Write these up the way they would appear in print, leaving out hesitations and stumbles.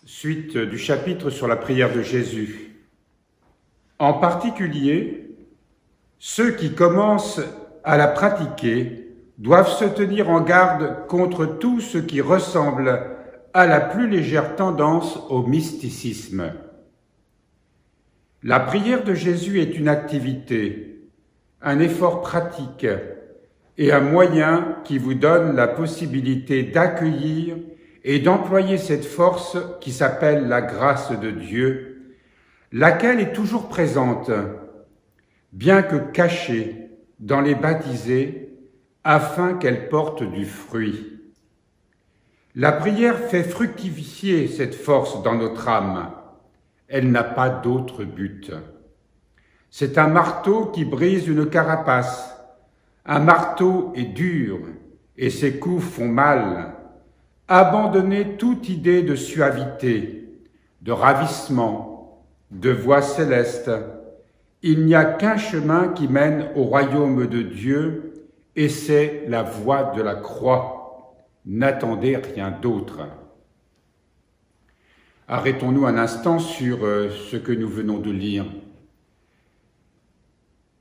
Suite du chapitre sur la prière de Jésus. En particulier, ceux qui commencent à la pratiquer doivent se tenir en garde contre tout ce qui ressemble à la plus légère tendance au mysticisme. La prière de Jésus est une activité, un effort pratique et un moyen qui vous donne la possibilité d'accueillir et d'employer cette force qui s'appelle la grâce de Dieu, laquelle est toujours présente, bien que cachée dans les baptisés, afin qu'elle porte du fruit. La prière fait fructifier cette force dans notre âme. Elle n'a pas d'autre but. C'est un marteau qui brise une carapace. Un marteau est dur et ses coups font mal. Abandonnez toute idée de suavité, de ravissement, de voie céleste. Il n'y a qu'un chemin qui mène au royaume de Dieu, et c'est la voie de la croix. N'attendez rien d'autre. Arrêtons-nous un instant sur ce que nous venons de lire.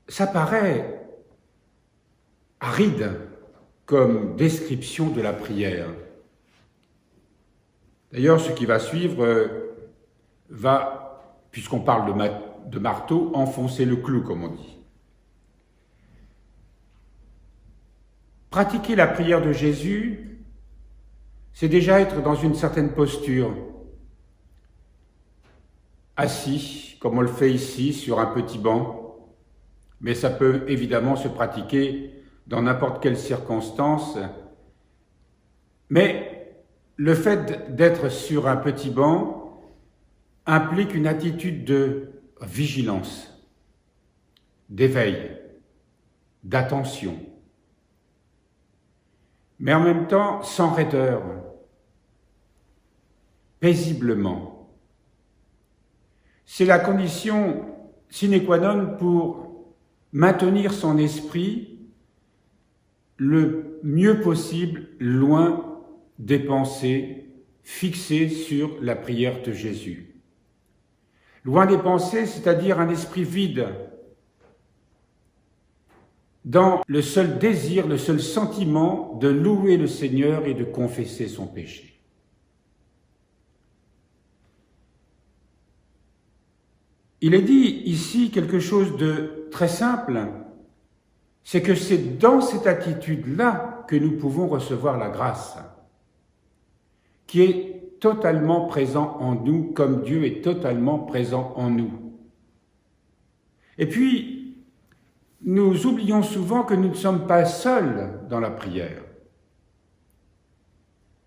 Ça paraît aride comme description de la prière. D'ailleurs, ce qui va suivre va, puisqu'on parle de marteau, enfoncer le clou, comme on dit. Pratiquer la prière de Jésus, c'est déjà être dans une certaine posture, assis, comme on le fait ici, sur un petit banc, mais ça peut évidemment se pratiquer dans n'importe quelle circonstance, mais le fait d'être sur un petit banc implique une attitude de vigilance, d'éveil, d'attention, mais en même temps sans raideur, paisiblement. C'est la condition sine qua non pour maintenir son esprit le mieux possible loin des pensées fixées sur la prière de Jésus. Loin des pensées, c'est-à-dire un esprit vide, dans le seul désir, le seul sentiment de louer le Seigneur et de confesser son péché. Il est dit ici quelque chose de très simple, c'est que c'est dans cette attitude-là que nous pouvons recevoir la grâce, qui est totalement présent en nous, comme Dieu est totalement présent en nous. Et puis, nous oublions souvent que nous ne sommes pas seuls dans la prière.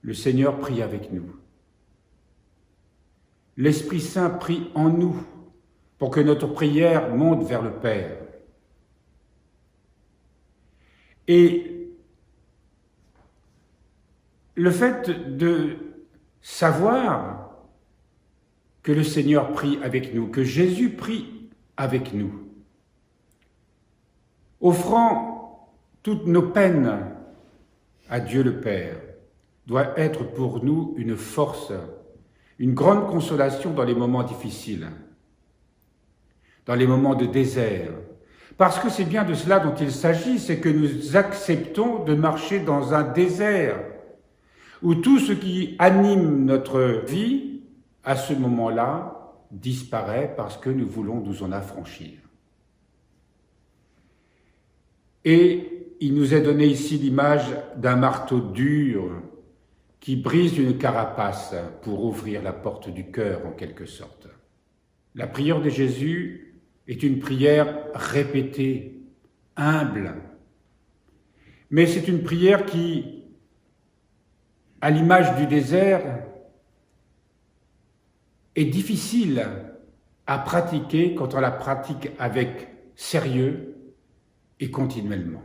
Le Seigneur prie avec nous. L'Esprit Saint prie en nous pour que notre prière monte vers le Père. Et le fait de savoir que le Seigneur prie avec nous, que Jésus prie avec nous, offrant toutes nos peines à Dieu le Père, doit être pour nous une force, une grande consolation dans les moments difficiles, dans les moments de désert. Parce que c'est bien de cela dont il s'agit, c'est que nous acceptons de marcher dans un désert où tout ce qui anime notre vie, à ce moment-là, disparaît parce que nous voulons nous en affranchir. Et il nous est donné ici l'image d'un marteau dur qui brise une carapace pour ouvrir la porte du cœur, en quelque sorte. La prière de Jésus est une prière répétée, humble, mais c'est une prière qui, à l'image du désert, est difficile à pratiquer quand on la pratique avec sérieux et continuellement.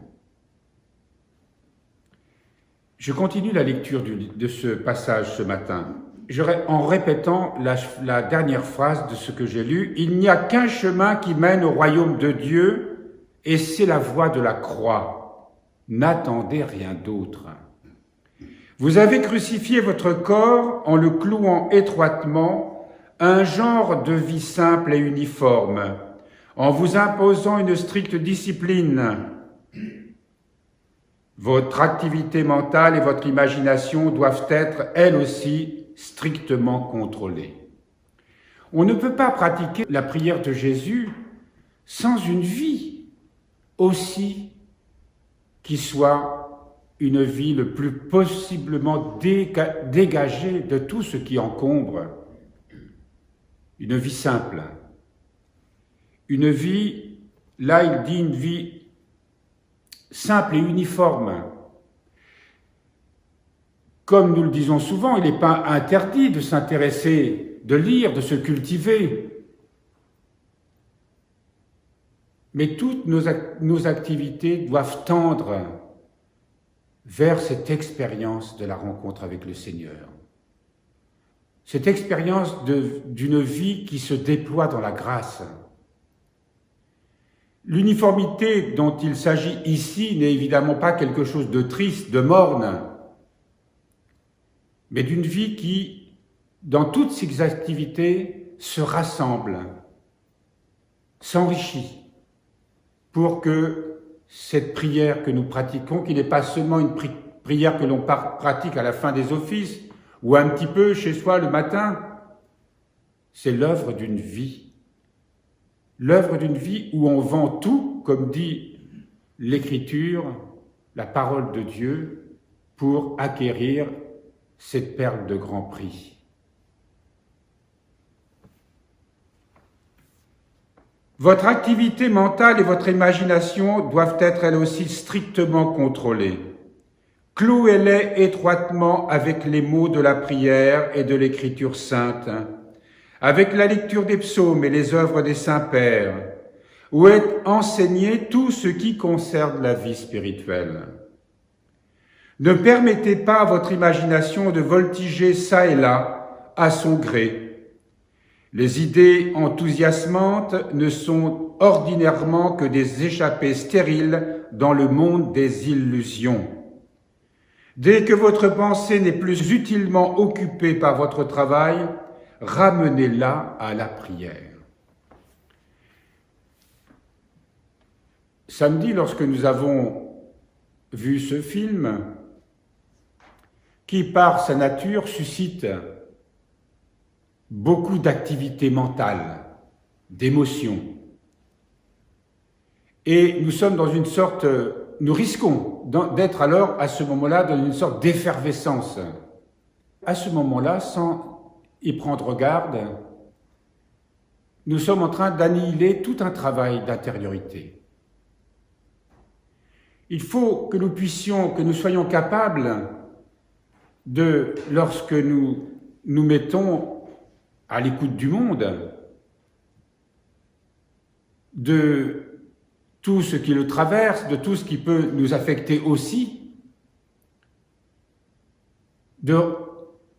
Je continue la lecture de ce passage ce matin, en répétant la dernière phrase de ce que j'ai lu. « Il n'y a qu'un chemin qui mène au royaume de Dieu, et c'est la voie de la croix. N'attendez rien d'autre. » Vous avez crucifié votre corps en le clouant étroitement à un genre de vie simple et uniforme, en vous imposant une stricte discipline. Votre activité mentale et votre imagination doivent être, elles aussi, strictement contrôlées. On ne peut pas pratiquer la prière de Jésus sans une vie aussi qui soit une vie le plus possiblement dégagée de tout ce qui encombre. Une vie simple. Une vie, là il dit une vie simple et uniforme. Comme nous le disons souvent, il n'est pas interdit de s'intéresser, de lire, de se cultiver. Mais toutes nos activités doivent tendre vers cette expérience de la rencontre avec le Seigneur. Cette expérience d'une vie qui se déploie dans la grâce. L'uniformité dont il s'agit ici n'est évidemment pas quelque chose de triste, de morne, mais d'une vie qui, dans toutes ses activités, se rassemble, s'enrichit, pour que cette prière que nous pratiquons, qui n'est pas seulement une prière que l'on pratique à la fin des offices, ou un petit peu chez soi le matin, c'est l'œuvre d'une vie. L'œuvre d'une vie où on vend tout, comme dit l'Écriture, la parole de Dieu, pour acquérir cette perle de grand prix. Votre activité mentale et votre imagination doivent être elles aussi strictement contrôlées. Clouez-les étroitement avec les mots de la prière et de l'Écriture sainte, avec la lecture des psaumes et les œuvres des saints-pères, où est enseigné tout ce qui concerne la vie spirituelle. Ne permettez pas à votre imagination de voltiger çà et là à son gré. Les idées enthousiasmantes ne sont ordinairement que des échappées stériles dans le monde des illusions. Dès que votre pensée n'est plus utilement occupée par votre travail, ramenez-la à la prière. Samedi, lorsque nous avons vu ce film, qui par sa nature suscite beaucoup d'activités mentales, d'émotions, et nous sommes dans une sorte, nous risquons d'être alors à ce moment-là dans une sorte d'effervescence. À ce moment-là, sans y prendre garde, nous sommes en train d'annihiler tout un travail d'intériorité. Il faut que nous soyons capables de, lorsque nous nous mettons à l'écoute du monde, de tout ce qui le traverse, de tout ce qui peut nous affecter aussi, de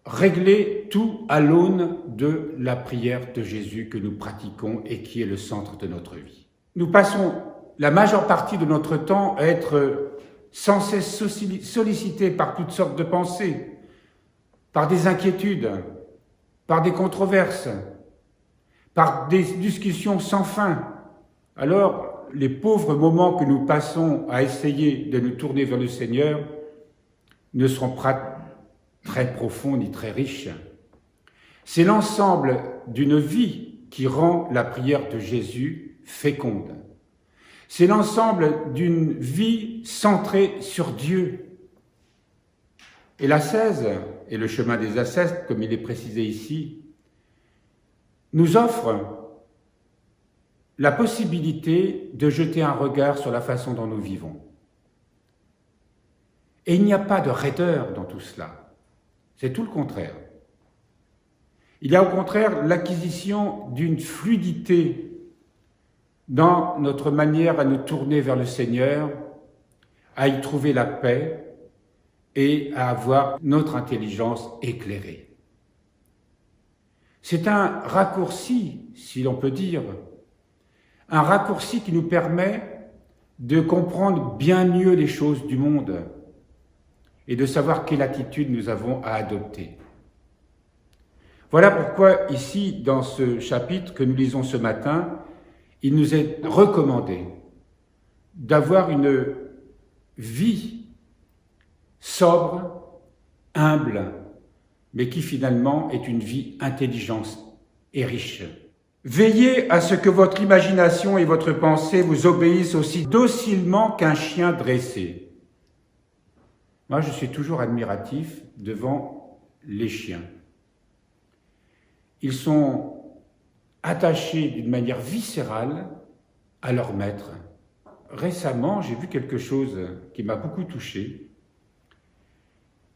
régler tout à l'aune de la prière de Jésus que nous pratiquons et qui est le centre de notre vie. Nous passons la majeure partie de notre temps à être sans cesse sollicités par toutes sortes de pensées, par des inquiétudes, par des controverses, par des discussions sans fin. Alors, les pauvres moments que nous passons à essayer de nous tourner vers le Seigneur ne seront pas très profonds ni très riches. C'est l'ensemble d'une vie qui rend la prière de Jésus féconde. C'est l'ensemble d'une vie centrée sur Dieu. Et l'ascèse, et le chemin des ascètes, comme il est précisé ici, nous offre la possibilité de jeter un regard sur la façon dont nous vivons. Et il n'y a pas de raideur dans tout cela. C'est tout le contraire. Il y a au contraire l'acquisition d'une fluidité dans notre manière à nous tourner vers le Seigneur, à y trouver la paix et à avoir notre intelligence éclairée. C'est un raccourci, si l'on peut dire, un raccourci qui nous permet de comprendre bien mieux les choses du monde et de savoir quelle attitude nous avons à adopter. Voilà pourquoi ici, dans ce chapitre que nous lisons ce matin, il nous est recommandé d'avoir une vie sobre, humble, mais qui finalement est une vie intelligente et riche. Veillez à ce que votre imagination et votre pensée vous obéissent aussi docilement qu'un chien dressé. Moi, je suis toujours admiratif devant les chiens. Ils sont attachés d'une manière viscérale à leur maître. Récemment, j'ai vu quelque chose qui m'a beaucoup touché.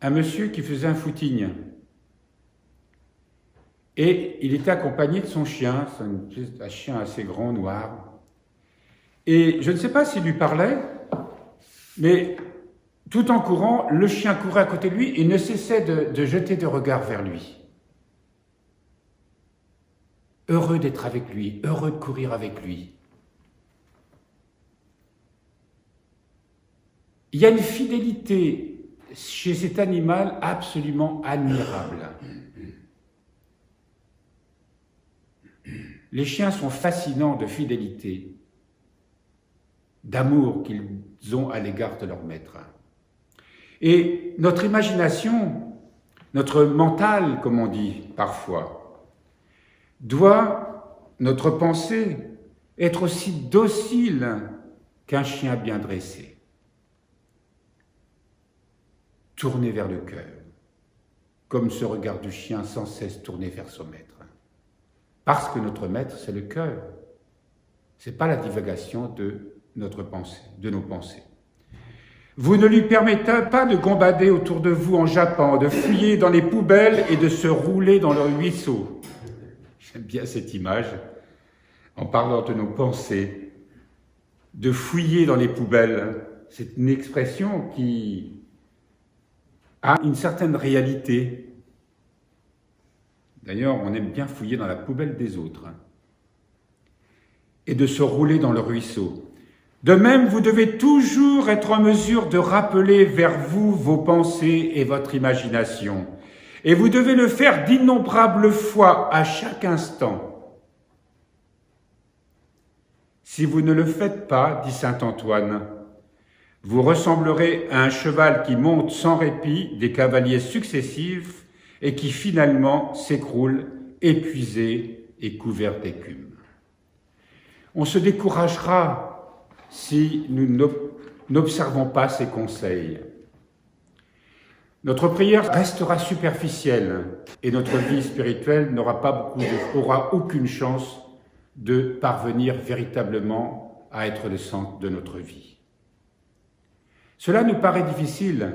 Un monsieur qui faisait un footing. Et il était accompagné de son chien, c'est un chien assez grand, noir. Et je ne sais pas s'il lui parlait, mais tout en courant, le chien courait à côté de lui et ne cessait de jeter des regards vers lui. Heureux d'être avec lui, heureux de courir avec lui. Il y a une fidélité chez cet animal absolument admirable. Les chiens sont fascinants de fidélité, d'amour qu'ils ont à l'égard de leur maître. Et notre imagination, notre mental, comme on dit parfois, doit, notre pensée, être aussi docile qu'un chien bien dressé. Tourné vers le cœur, comme ce regard du chien sans cesse tourné vers son maître. Parce que notre maître, c'est le cœur. Ce n'est pas la divagation de notre pensée, de nos pensées. Vous ne lui permettez pas de gambader autour de vous en jappant, de fouiller dans les poubelles et de se rouler dans le ruisseau. J'aime bien cette image, en parlant de nos pensées, de fouiller dans les poubelles. C'est une expression qui a une certaine réalité. D'ailleurs, on aime bien fouiller dans la poubelle des autres. Et de se rouler dans le ruisseau. De même, vous devez toujours être en mesure de rappeler vers vous vos pensées et votre imagination. Et vous devez le faire d'innombrables fois à chaque instant. Si vous ne le faites pas, dit saint Antoine, vous ressemblerez à un cheval qui monte sans répit des cavaliers successifs et qui finalement s'écroule, épuisé et couvert d'écume. On se découragera si nous n'observons pas ces conseils. Notre prière restera superficielle et notre vie spirituelle n'aura aucune chance de parvenir véritablement à être le centre de notre vie. Cela nous paraît difficile,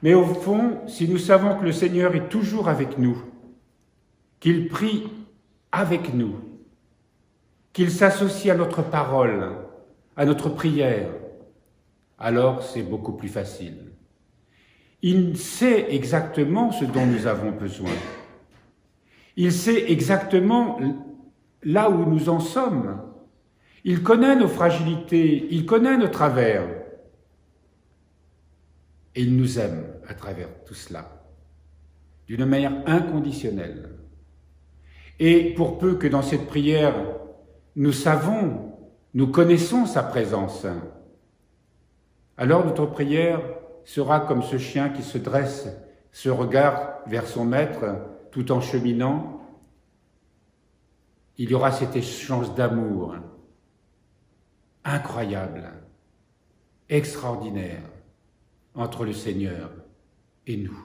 mais au fond, si nous savons que le Seigneur est toujours avec nous, qu'il prie avec nous, qu'il s'associe à notre parole, à notre prière, alors c'est beaucoup plus facile. Il sait exactement ce dont nous avons besoin. Il sait exactement là où nous en sommes. Il connaît nos fragilités, il connaît nos travers. Et il nous aime à travers tout cela, d'une manière inconditionnelle. Et pour peu que dans cette prière, nous connaissons sa présence, alors notre prière sera comme ce chien qui se dresse, se regarde vers son maître tout en cheminant. Il y aura cet échange d'amour incroyable, extraordinaire, entre le Seigneur et nous.